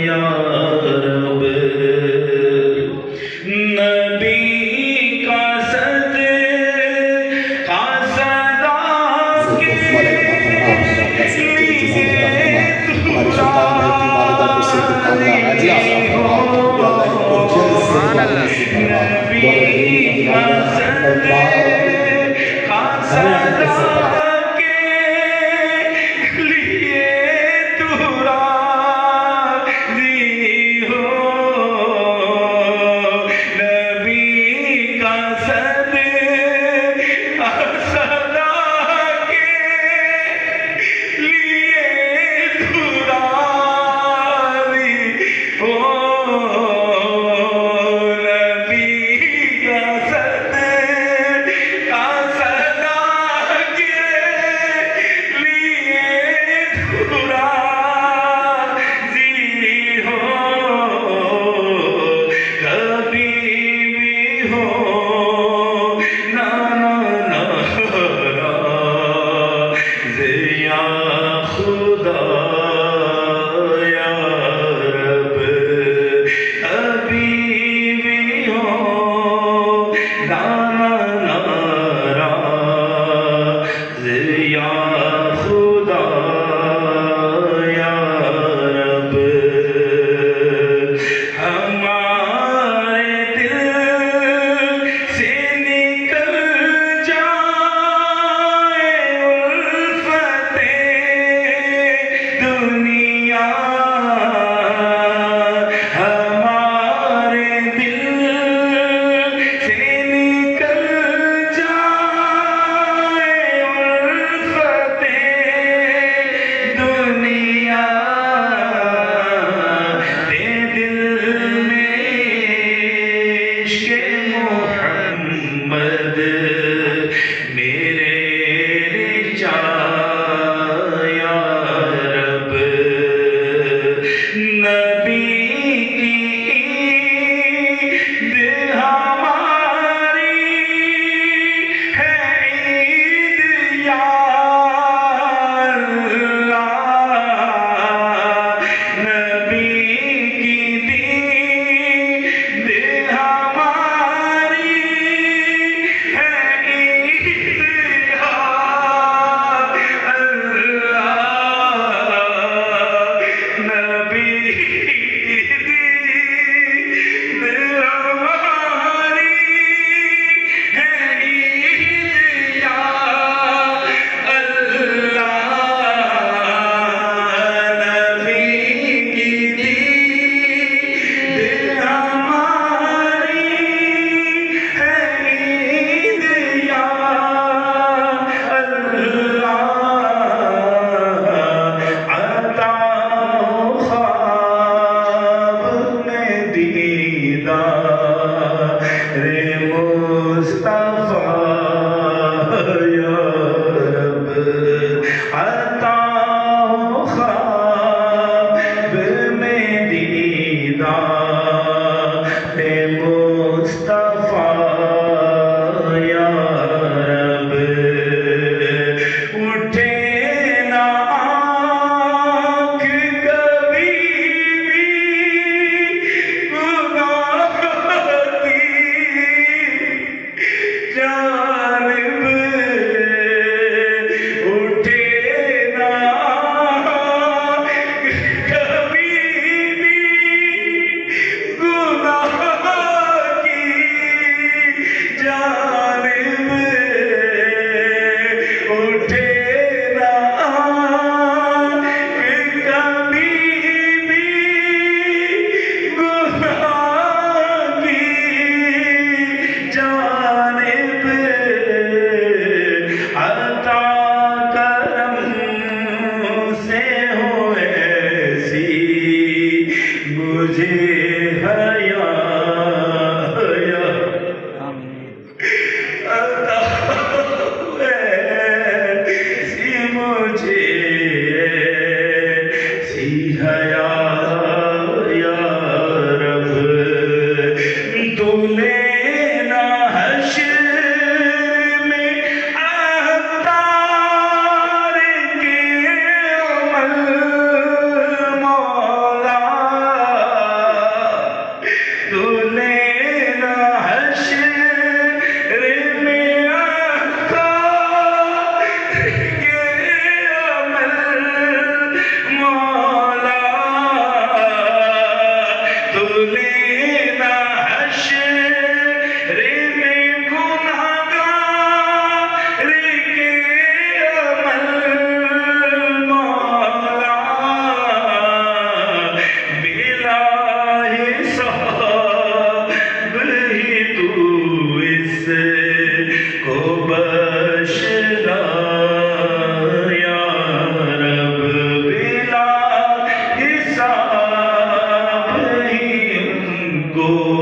یا رب نبی کا صدقہ صدا کے ہماری سلطان مہدی والدہ کو صدق کاملہ عاجلہ عطا فرما یا اللہ ان کو جلد سے جلد نصیب فرما نبی کا صدقہ صدا کے لیے تو راضی ہو نبی کا صدقہ صدا کے لیے تو راضی ہو نبی کا صدقہ صدا کے لیے تو راضی ہو کبھی بھی ہو نا یا خدا یا رب کبھی بھی ہو نا یا خدا یا رب ہمارے دل سے نکل جائے الفتیں دنیا ہمارے دل سے نکل جائے الفتیں دنیا دے دل میں عشق محمد میرے رجا یا رب نبی کی عید ہماری ہے عید یا اللہ نبی کی عید ہماری ہے عید یا اللہ نبی کی عید ہماری ہے عید یا اللہ نبی کی عید ہماری ہے عید یا اللہ عطا خواب میں دیدار مصطفیٰ یا رب عطا خواب میں دیدار مصطفیٰ یا رب اٹھے نہ آنکھ کبھی بھی گناہ کی جانب اٹھے نہ آنکھ کبھی بھی گناہ کی جانب اٹھے نہ آنکھ کبھی بھی گناہ کی جانب عطا کرم سے ہو ایسی مجھے حیا عطا ایسی مجھے ایسی حیا یا رب تو لینا حشر میں عطار کے عمل مولا گو